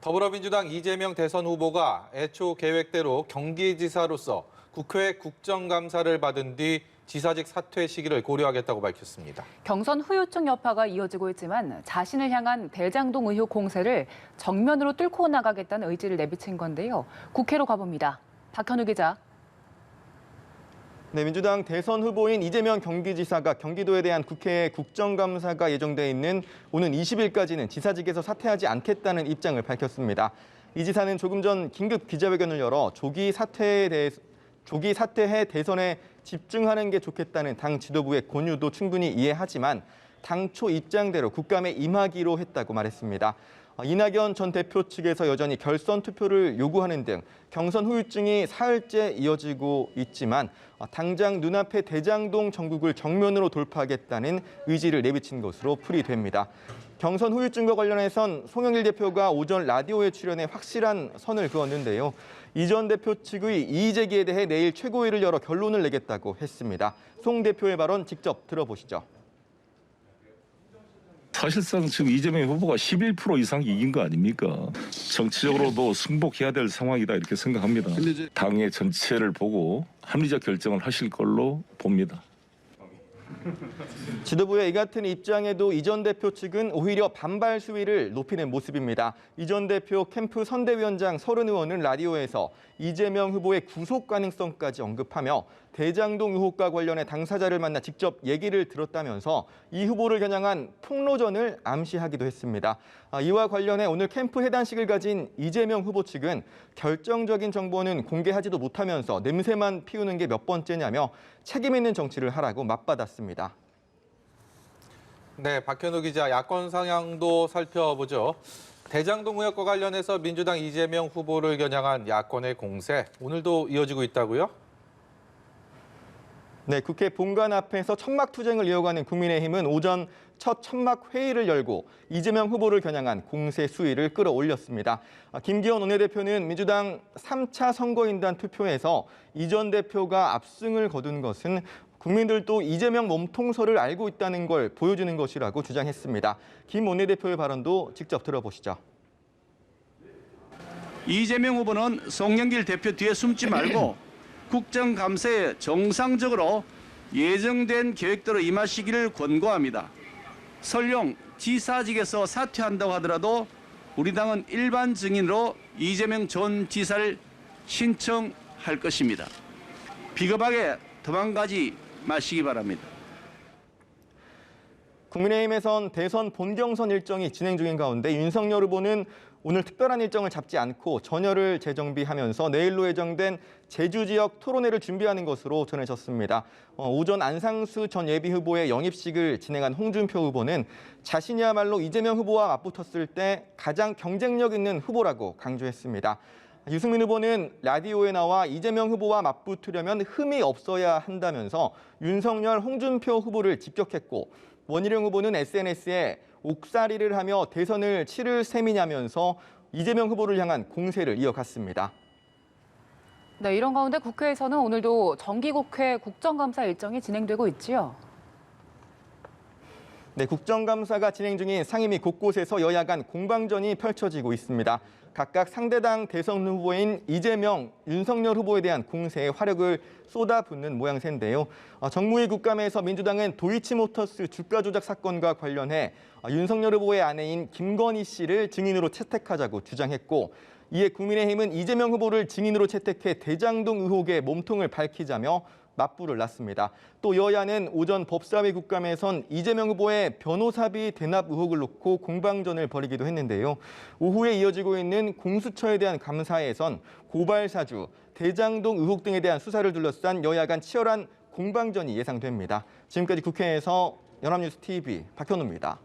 더불어민주당 이재명 대선 후보가 애초 계획대로 경기지사로서 국회 국정감사를 받은 뒤 지사직 사퇴 시기를 고려하겠다고 밝혔습니다. 경선 후유증 여파가 이어지고 있지만 자신을 향한 대장동 의혹 공세를 정면으로 뚫고 나가겠다는 의지를 내비친 건데요. 국회로 가봅니다. 박현우 기자. 네, 민주당 대선 후보인 이재명 경기지사가 경기도에 대한 국회 국정감사가 예정돼 있는 오는 20일까지는 지사직에서 사퇴하지 않겠다는 입장을 밝혔습니다. 이 지사는 조금 전 긴급 기자회견을 열어 조기 사퇴해 대선에 집중하는 게 좋겠다는 당 지도부의 권유도 충분히 이해하지만 당초 입장대로 국감에 임하기로 했다고 말했습니다. 이낙연 전 대표 측에서 여전히 결선 투표를 요구하는 등 경선 후유증이 사흘째 이어지고 있지만 당장 눈앞에 대장동 정국을 정면으로 돌파하겠다는 의지를 내비친 것으로 풀이됩니다. 경선 후유증과 관련해선 송영길 대표가 오전 라디오에 출연해 확실한 선을 그었는데요. 이 전 대표 측의 이의 제기에 대해 내일 최고위를 열어 결론을 내겠다고 했습니다. 송 대표의 발언 직접 들어보시죠. 사실상 지금 이재명 후보가 11% 이상 이긴 거 아닙니까? 정치적으로도 승복해야 될 상황이다 이렇게 생각합니다. 당의 전체를 보고 합리적 결정을 하실 걸로 봅니다. 지도부의 이 같은 입장에도 이 전 대표 측은 오히려 반발 수위를 높이는 모습입니다. 이 전 대표 캠프 선대위원장 서른 의원은 라디오에서 이재명 후보의 구속 가능성까지 언급하며 대장동 의혹과 관련해 당사자를 만나 직접 얘기를 들었다면서 이 후보를 겨냥한 폭로전을 암시하기도 했습니다. 이와 관련해 오늘 캠프 해단식을 가진 이재명 후보 측은 결정적인 정보는 공개하지도 못하면서 냄새만 피우는 게 몇 번째냐며 책임 있는 정치를 하라고 맞받았습니다. 네, 박현우 기자, 야권 상황도 살펴보죠. 대장동 의혹과 관련해서 민주당 이재명 후보를 겨냥한 야권의 공세, 오늘도 이어지고 있다고요? 네, 국회 본관 앞에서 천막투쟁을 이어가는 국민의힘은 오전 첫 천막 회의를 열고 이재명 후보를 겨냥한 공세 수위를 끌어올렸습니다. 김기현 원내대표는 민주당 3차 선거인단 투표에서 이 전 대표가 압승을 거둔 것은 국민들도 이재명 몸통설을 알고 있다는 걸 보여주는 것이라고 주장했습니다. 김 원내대표의 발언도 직접 들어보시죠. 이재명 후보는 송영길 대표 뒤에 숨지 말고 국정감사에 정상적으로 예정된 계획대로 임하시기를 권고합니다. 설령 지사직에서 사퇴한다고 하더라도 우리 당은 일반 증인으로 이재명 전 지사를 신청할 것입니다. 비겁하게 도망가지 마시기 바랍니다. 국민의힘에선 대선 본경선 일정이 진행 중인 가운데 윤석열 후보는 오늘 특별한 일정을 잡지 않고 전열을 재정비하면서 내일로 예정된 제주 지역 토론회를 준비하는 것으로 전해졌습니다. 오전 안상수 전 예비후보의 영입식을 진행한 홍준표 후보는 자신이야말로 이재명 후보와 맞붙었을 때 가장 경쟁력 있는 후보라고 강조했습니다. 유승민 후보는 라디오에 나와 이재명 후보와 맞붙으려면 흠이 없어야 한다면서 윤석열, 홍준표 후보를 직격했고 원희룡 후보는 SNS에 옥살이를 하며 대선을 치를 셈이냐면서 이재명 후보를 향한 공세를 이어갔습니다. 네, 이런 가운데 국회에서는 오늘도 정기국회 국정감사 일정이 진행되고 있지요. 네, 국정감사가 진행 중인 상임위 곳곳에서 여야 간 공방전이 펼쳐지고 있습니다. 각각 상대당 대선 후보인 이재명, 윤석열 후보에 대한 공세에 화력을 쏟아붓는 모양새인데요. 정무위 국감에서 민주당은 도이치모터스 주가 조작 사건과 관련해 윤석열 후보의 아내인 김건희 씨를 증인으로 채택하자고 주장했고 이에 국민의힘은 이재명 후보를 증인으로 채택해 대장동 의혹의 몸통을 밝히자며 맞불을 놨습니다. 또 여야는 오전 법사위 국감에선 이재명 후보의 변호사비 대납 의혹을 놓고 공방전을 벌이기도 했는데요. 오후에 이어지고 있는 공수처에 대한 감사에선 고발 사주, 대장동 의혹 등에 대한 수사를 둘러싼 여야 간 치열한 공방전이 예상됩니다. 지금까지 국회에서 연합뉴스 TV 박현우입니다.